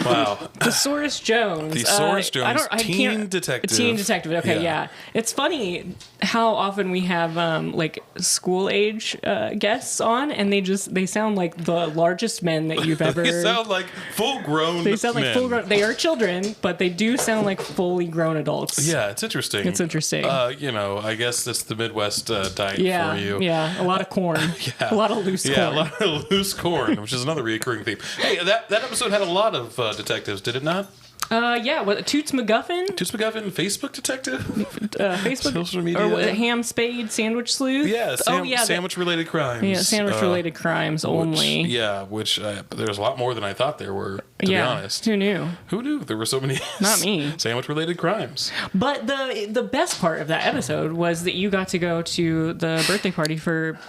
Speaker 1: Wow.
Speaker 2: Thesaurus Jones.
Speaker 1: Thesaurus Jones, teen detective.
Speaker 2: Teen detective. Okay, yeah. It's funny how often we have like school age guests on, and they sound like the largest men that you've ever.
Speaker 1: They sound like full grown.
Speaker 2: They sound like full grown. They are children, but they do sound like fully grown adults.
Speaker 1: Yeah, it's interesting.
Speaker 2: It's interesting.
Speaker 1: I guess that's the Midwest diet for you.
Speaker 2: Yeah, a lot of corn.
Speaker 1: Yeah.
Speaker 2: A lot of loose corn.
Speaker 1: Yeah, a lot of loose corn, which is another recurring theme. Hey, that episode had a lot of detectives, did it not?
Speaker 2: Yeah, what, Toots McGuffin?
Speaker 1: Toots McGuffin, Facebook detective?
Speaker 2: Facebook?
Speaker 1: Social media?
Speaker 2: Or what, Ham Spade, Sandwich Sleuth?
Speaker 1: Yeah, sandwich-related crimes.
Speaker 2: Yeah, sandwich-related crimes only.
Speaker 1: Which there's a lot more than I thought there were, to be honest.
Speaker 2: Who knew?
Speaker 1: Who knew? There were so many
Speaker 2: Not me.
Speaker 1: sandwich-related crimes.
Speaker 2: But the best part of that episode was that you got to go to the birthday party for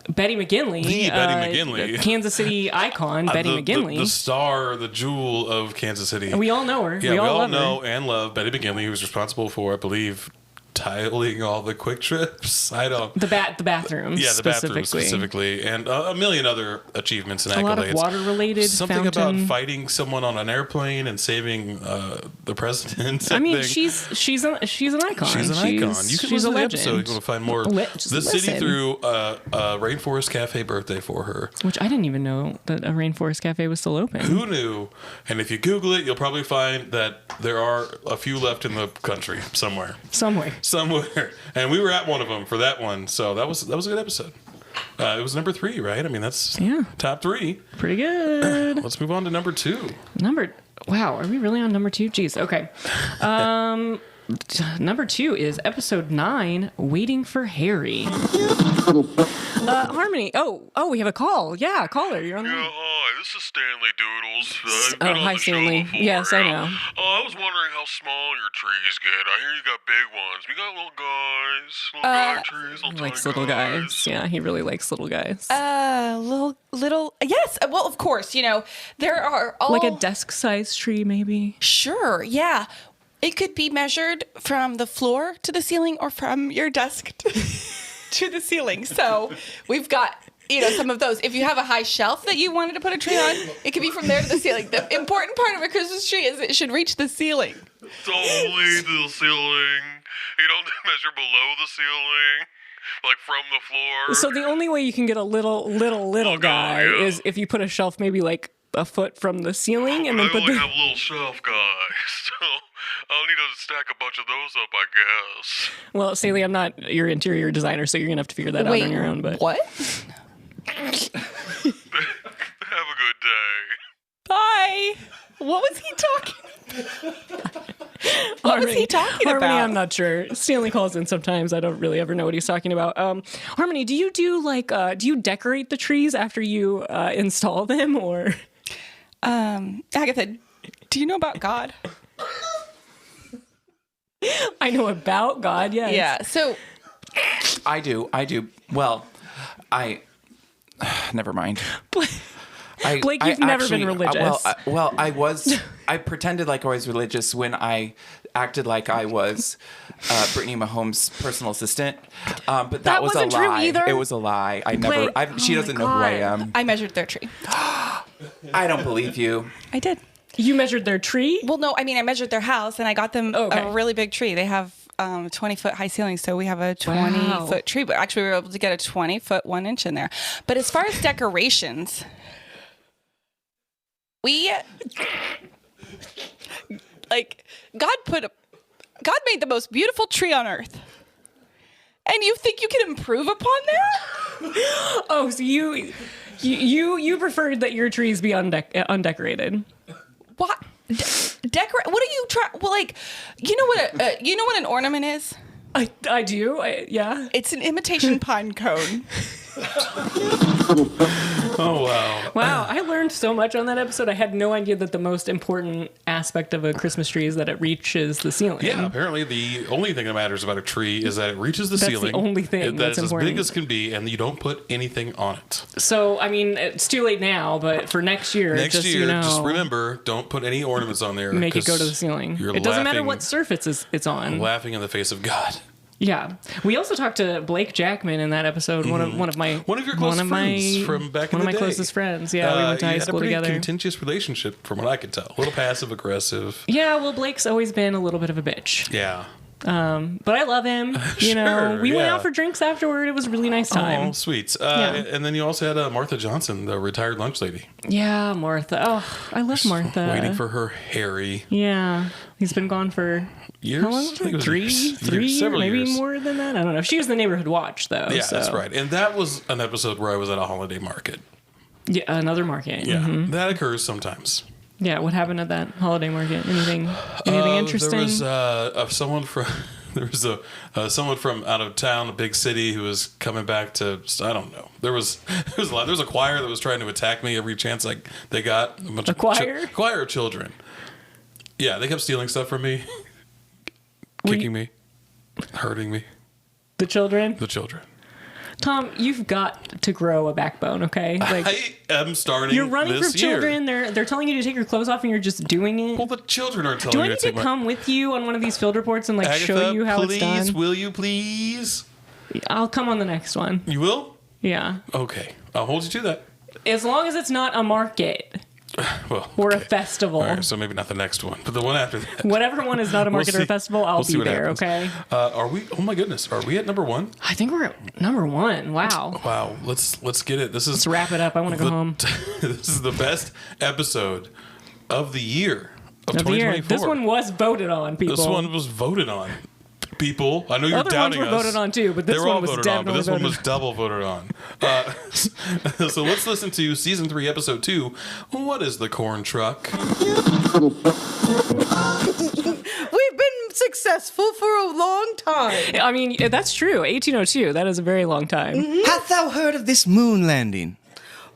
Speaker 2: Betty McGinley.
Speaker 1: Betty McGinley.
Speaker 2: Kansas City icon, Betty McGinley.
Speaker 1: The star, the jewel of Kansas City.
Speaker 2: And we all know her.
Speaker 1: Yeah, we all
Speaker 2: love
Speaker 1: know
Speaker 2: her.
Speaker 1: and love Betty McGinley, who's responsible for, I believe, tiling all the quick trips. I don't.
Speaker 2: The bathrooms.
Speaker 1: Yeah, the bathrooms specifically, and a million other achievements and accolades.
Speaker 2: A lot of water-related.
Speaker 1: Something
Speaker 2: fountain.
Speaker 1: about fighting someone on an airplane and saving the president.
Speaker 2: I mean, she's an icon.
Speaker 1: She's an icon. You can listen to the episode. You can find more. The city threw a Rainforest Cafe birthday for her,
Speaker 2: which I didn't even know that a Rainforest Cafe was still open.
Speaker 1: Who knew? And if you Google it, you'll probably find that there are a few left in the country somewhere. And we were at one of them for that one, so that was a good episode. It was number 3, right? I mean, that's top 3.
Speaker 2: Pretty good.
Speaker 1: Let's move on to number 2.
Speaker 2: Wow, are we really on number 2? Jeez, okay. Number 2 is episode 9, Waiting for Harry. Harmony. Oh, we have a call. Yeah, caller. You're on the line.
Speaker 17: Hi, this is Stanley Doodles.
Speaker 2: Hi, Stanley. Yes, I know.
Speaker 17: I was wondering how small your trees get. I hear you got big ones. We got little guys, little guy trees, little
Speaker 2: He likes little guys. Yeah, he really likes little guys.
Speaker 18: Little. Yes. Well, of course. There are all
Speaker 2: like a desk-sized tree, maybe.
Speaker 18: Sure. Yeah. It could be measured from the floor to the ceiling or from your desk to the ceiling. So we've got some of those. If you have a high shelf that you wanted to put a tree on, it could be from there to the ceiling. The important part of a Christmas tree is it should reach the ceiling.
Speaker 17: Don't lead to the ceiling. You don't measure below the ceiling, like from the floor.
Speaker 2: So the only way you can get a little guy is if you put a shelf maybe like a foot from the ceiling and then put
Speaker 17: only have little shelf guys, so I'll need to stack a bunch of those up, I guess.
Speaker 2: Well, Saley, I'm not your interior designer, so you're gonna have to figure that out on your own. But
Speaker 18: what?
Speaker 17: Have a good day.
Speaker 18: Bye. What was he talking What was he talking
Speaker 2: Harmony,
Speaker 18: about?
Speaker 2: I'm not sure. Stanley calls in sometimes. I don't really ever know what he's talking about. Harmony, do you do you decorate the trees after you install them, or?
Speaker 18: Agatha, do you know about God?
Speaker 2: I know about God, yes.
Speaker 18: Yeah, so...
Speaker 19: I do. Well, never mind.
Speaker 2: Blake, you've never been religious.
Speaker 19: I was. I pretended like I was religious when I acted like I was Brittany Mahomes' personal assistant. But that was a lie.
Speaker 18: True either.
Speaker 19: It was a lie. She doesn't know who I am.
Speaker 18: I memeasured their tree.
Speaker 19: I don't believe you.
Speaker 18: I did.
Speaker 2: You measured their tree?
Speaker 18: Well, no, I measured their house, and I got them a really big tree. They have 20-foot high ceilings, so we have a 20-foot tree. But actually, we were able to get a 20-foot 1 inch in there. But as far as decorations, God made the most beautiful tree on earth. And you think you can improve upon that?
Speaker 2: Oh, so you preferred that your trees be undecorated.
Speaker 18: What? Decorate? What are you trying? Well, you know what an ornament is?
Speaker 2: I do. Yeah.
Speaker 18: It's an imitation pine cone.
Speaker 1: Oh, wow.
Speaker 2: Wow, I learned so much on that episode. I had no idea that the most important aspect of a Christmas tree is that it reaches the ceiling.
Speaker 1: Yeah, apparently the only thing that matters about a tree is that it reaches the
Speaker 2: That's
Speaker 1: ceiling.
Speaker 2: the only thing
Speaker 1: that's
Speaker 2: that's important.
Speaker 1: as big as can be, and you don't put anything on it.
Speaker 2: So, I mean, it's too late now, but for next year,
Speaker 1: just remember, don't put any ornaments on there.
Speaker 2: Make it go to the ceiling. It doesn't matter what surface it's on.
Speaker 1: Laughing in the face of God.
Speaker 2: Yeah, we also talked to Blake Jackman in that episode. One of your
Speaker 1: close friends from back in the day.
Speaker 2: One of my closest friends. Yeah, we went to high school together.
Speaker 1: You had a pretty contentious relationship, from what I could tell. A little passive aggressive.
Speaker 2: Yeah, well, Blake's always been a little bit of a bitch.
Speaker 1: Yeah.
Speaker 2: But I love him. You know, we went out for drinks afterward. It was a really nice time.
Speaker 1: Oh, sweet. And then you also had Martha Johnson, the retired lunch lady.
Speaker 2: Yeah, Martha. Oh, I love Martha.
Speaker 1: Waiting for her Harry.
Speaker 2: Yeah, he's been gone for
Speaker 1: years.
Speaker 2: How long? Three years, maybe years. More than that. I don't know. She was the neighborhood watch, though.
Speaker 1: Yeah, that's right. And that was an episode where I was at a holiday market.
Speaker 2: Yeah, another market.
Speaker 1: Yeah, that occurs sometimes.
Speaker 2: Yeah, what happened at that holiday market? Anything interesting?
Speaker 1: There was someone from out of town, a big city, who was coming back to. I don't know. There was a lot. There was a choir that was trying to attack me every chance they got.
Speaker 2: A choir?
Speaker 1: Choir of children. Yeah, they kept stealing stuff from me, kicking me, hurting me.
Speaker 2: The children.
Speaker 1: The children.
Speaker 2: Tom, you've got to grow a backbone, okay?
Speaker 1: I am starting.
Speaker 2: You're running
Speaker 1: this
Speaker 2: from children. They're telling you to take your clothes off, and you're just doing it.
Speaker 1: Well, the children are telling
Speaker 2: Do
Speaker 1: me
Speaker 2: I need to come with you on one of these field reports and
Speaker 1: Agatha,
Speaker 2: show you how it's done?
Speaker 1: Will you please?
Speaker 2: I'll come on the next one.
Speaker 1: You will?
Speaker 2: Yeah.
Speaker 1: Okay, I'll hold you to that.
Speaker 2: As long as it's not a market.
Speaker 1: Well,
Speaker 2: or a festival.
Speaker 1: All right, so maybe not the next one, but the one after that.
Speaker 2: Whatever one is not a market or a festival, I'll be there,
Speaker 1: happens.
Speaker 2: okay?
Speaker 1: Are we? Oh my goodness, are we at number one?
Speaker 2: I think we're at number one. Wow.
Speaker 1: Wow. Let's get it.
Speaker 2: Let's wrap it up. I want to go home.
Speaker 1: This is the best episode of the year of 2024.
Speaker 2: This one was voted on, people.
Speaker 1: This one was voted on. People, I know you're doubting us.
Speaker 2: Other ones were voted on too, but this one was definitely
Speaker 1: on, but this
Speaker 2: voted
Speaker 1: one was double voted on. So let's listen to season 3, episode 2. What is the corn truck?
Speaker 20: We've been successful for a long time.
Speaker 2: I mean, that's true. 1802. That is a very long time.
Speaker 20: Mm-hmm.
Speaker 21: Hast thou heard of this moon landing?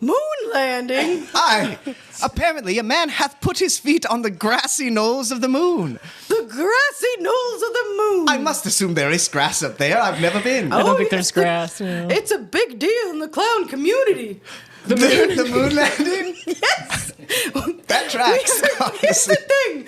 Speaker 20: Moon landing?
Speaker 21: Aye. Apparently, a man hath put his feet on the grassy knolls of the moon.
Speaker 20: The grassy knolls of the moon.
Speaker 21: I must assume there is grass up there. I've never been.
Speaker 2: I don't think there's grass.
Speaker 20: It's a big deal in the clown community.
Speaker 21: The moon landing?
Speaker 20: Yes.
Speaker 21: That tracks.
Speaker 20: Here's the thing.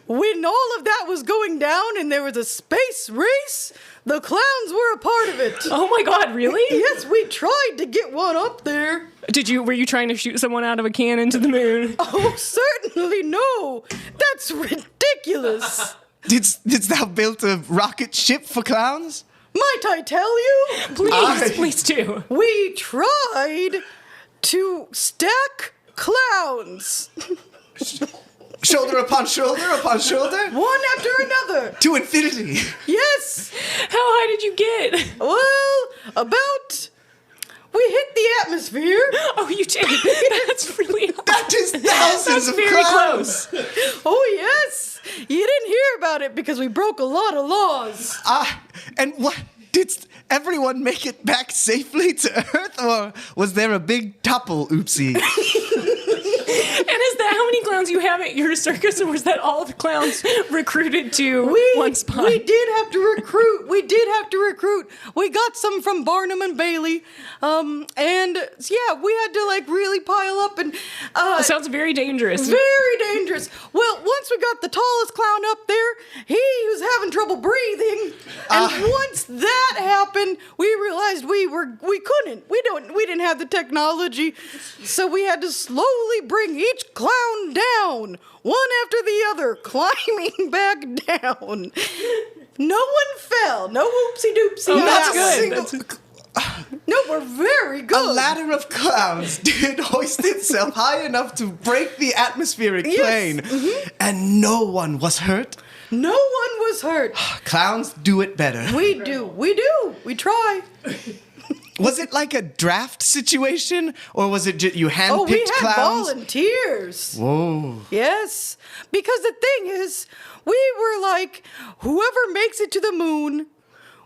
Speaker 20: When all of that was going down and there was a space race, The clowns were a part of it.
Speaker 2: Oh my God, really?
Speaker 20: Yes, we tried to get one up there.
Speaker 2: Were you trying to shoot someone out of a cannon to the moon?
Speaker 20: Oh, certainly no. That's ridiculous.
Speaker 21: Didst thou build a rocket ship for clowns?
Speaker 20: Might I tell you?
Speaker 2: Please do.
Speaker 20: We tried to stack clowns.
Speaker 21: Shoulder upon shoulder upon shoulder?
Speaker 20: One after another.
Speaker 21: To infinity.
Speaker 20: Yes.
Speaker 2: How high did you get?
Speaker 20: Well, we hit the atmosphere.
Speaker 2: Oh, you did? That's really high.
Speaker 21: That is thousands of
Speaker 2: very
Speaker 21: clowns.
Speaker 2: close.
Speaker 20: Oh, yes. You didn't hear about it because we broke a lot of laws.
Speaker 21: And what? Did everyone make it back safely to Earth, or was there a big topple oopsie?
Speaker 2: And is that how many clowns you have at your circus, or was that all the clowns recruited to one spot?
Speaker 20: We did have to recruit. We got some from Barnum and Bailey. And yeah, we had to really pile up and
Speaker 2: It sounds very dangerous.
Speaker 20: Very dangerous. Well, once we got the tallest clown up there, he was having trouble breathing. And once that happened, we realized we couldn't. We didn't have the technology. So we had to slowly bring each clown down, one after the other, climbing back down. No one fell. No whoopsie doopsie.
Speaker 2: Oh, that's good.
Speaker 20: No, we're very good.
Speaker 21: A ladder of clowns did hoist itself high enough to break the atmospheric plane, and no one was hurt.
Speaker 20: No one was hurt.
Speaker 21: Clowns do it better.
Speaker 20: We do. We try.
Speaker 21: Was it like a draft situation, or was it just you handpicked
Speaker 20: Oh, we had
Speaker 21: clowns?
Speaker 20: volunteers.
Speaker 21: Whoa.
Speaker 20: Yes, because the thing is, we were like, whoever makes it to the moon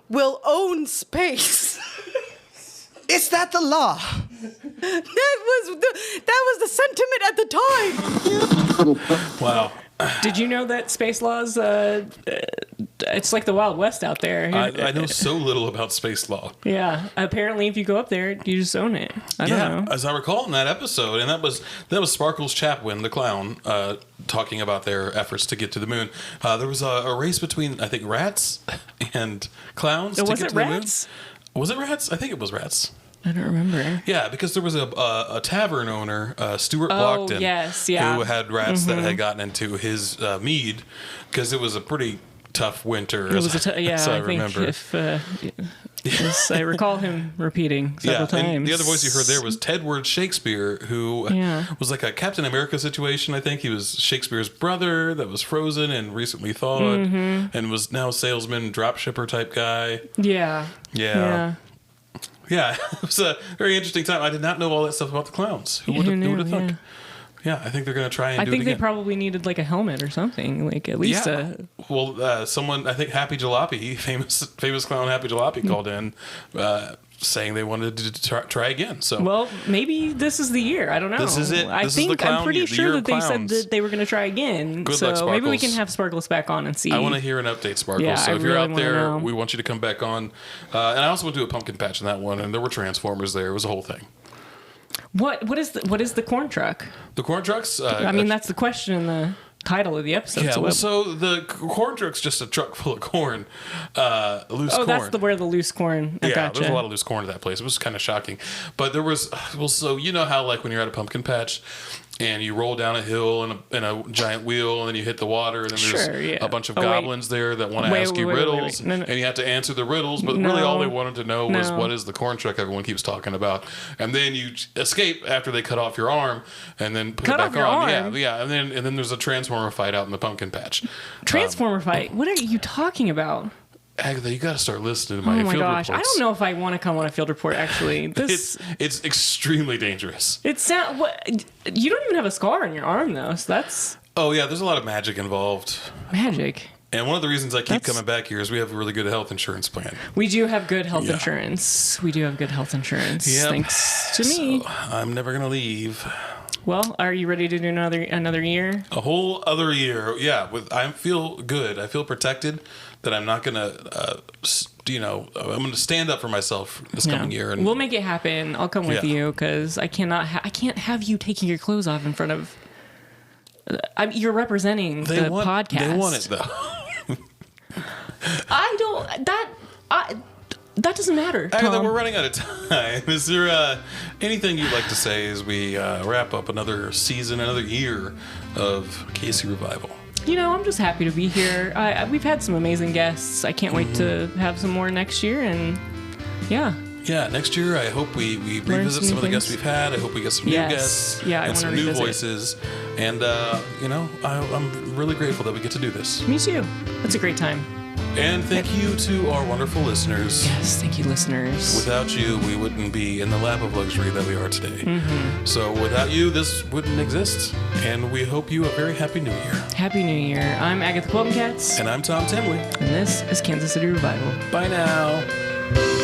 Speaker 20: will own space.
Speaker 21: Is that the law?
Speaker 20: That was the sentiment at the time.
Speaker 1: Wow.
Speaker 2: Did you know that space laws, it's like the Wild West out there?
Speaker 1: I know so little about space law.
Speaker 2: Yeah. Apparently, if you go up there, you just own it. I don't know.
Speaker 1: As I recall in that episode, and that was Sparkles Chapwin, the clown, talking about their efforts to get to the moon. There was a race between, I think, rats and clowns to get to the moon. Was it rats? I think it was rats.
Speaker 2: I don't remember.
Speaker 1: Yeah, because there was a tavern owner, Stuart Blockton, who had rats that had gotten into his mead because it was a pretty tough winter.
Speaker 2: It was I remember. Yes, I recall him repeating several times.
Speaker 1: And the other voice you heard there was Tedward Shakespeare, who was like a Captain America situation. I think he was Shakespeare's brother that was frozen and recently thawed, and was now a salesman, dropshipper type guy.
Speaker 2: Yeah.
Speaker 1: Yeah, it was a very interesting time. I did not know all that stuff about the clowns. Who would have thunk? Yeah, I think they're going to try and do it again.
Speaker 2: I think they probably needed like a helmet or something, like at least a...
Speaker 1: Well, someone, I think Happy Jalopy, famous clown Happy Jalopy called in saying they wanted to try again. So
Speaker 2: well, maybe this is the year. I don't know.
Speaker 1: This is it.
Speaker 2: I'm pretty sure that they said that they were going to try again.
Speaker 1: Good luck,
Speaker 2: so maybe we can have Sparkles back on and see.
Speaker 1: I want to hear an update, Sparkles.
Speaker 2: Yeah,
Speaker 1: so if you're out there,
Speaker 2: know.
Speaker 1: we want you to come back on. And I also went to a pumpkin patch in that one, and there were Transformers there. It was a whole thing.
Speaker 2: What is the corn truck?
Speaker 1: The corn trucks?
Speaker 2: I mean, that's the question in the title of the episode.
Speaker 1: Yeah, so the corn truck's just a truck full of corn, loose corn.
Speaker 2: Oh, that's where the loose corn.
Speaker 1: There's a lot of loose corn at that place. It was kind of shocking. But there was, so you know how like when you're at a pumpkin patch and you roll down a hill in a giant wheel and then you hit the water and then there's a bunch of goblins there that want to ask you riddles and you have to answer the riddles, but really all they wanted to know was what is the corn truck everyone keeps talking about. And then you escape after they cut off your arm and then put it back on. Yeah, and then there's a Transformer fight out in the pumpkin patch.
Speaker 2: Transformer fight? What are you talking about?
Speaker 1: Agatha, you got to start listening to my field reports.
Speaker 2: I don't know if I want to come on a field report, actually.
Speaker 1: It's extremely dangerous.
Speaker 2: You don't even have a scar on your arm, though, so that's...
Speaker 1: Oh, yeah, there's a lot of magic involved.
Speaker 2: Magic?
Speaker 1: And one of the reasons I keep coming back here is we have a really good health insurance plan.
Speaker 2: We do have good health insurance.
Speaker 1: Yep.
Speaker 2: Thanks to me.
Speaker 1: So I'm never going to leave.
Speaker 2: Well, are you ready to do another year?
Speaker 1: A whole other year, yeah. I feel good. I feel protected that I'm not gonna, I'm gonna stand up for myself this coming year. And
Speaker 2: we'll make it happen. I'll come with you because I can't have you taking your clothes off in front of. You're representing the podcast.
Speaker 1: They want it though.
Speaker 2: That doesn't matter,
Speaker 1: Agatha,
Speaker 2: Tom.
Speaker 1: we're running out of time. Is there anything you'd like to say as we wrap up another season, another year of Casey Revival?
Speaker 2: I'm just happy to be here. We've had some amazing guests. I can't wait to have some more next year, and yeah.
Speaker 1: Yeah, next year I hope we revisit some of the guests we've had. I hope we get some new guests and some new voices. And, I'm really grateful that we get to do this.
Speaker 2: Me too. It's a great time.
Speaker 1: And thank you to our wonderful listeners.
Speaker 2: Yes, thank you, listeners.
Speaker 1: Without you, we wouldn't be in the lap of luxury that we are today.
Speaker 2: Mm-hmm.
Speaker 1: So without you, this wouldn't exist. And we hope you a very happy new year.
Speaker 2: Happy New Year. I'm Agatha Cats.
Speaker 1: And I'm Tom Timley.
Speaker 2: And this is Kansas City Revival.
Speaker 1: Bye now.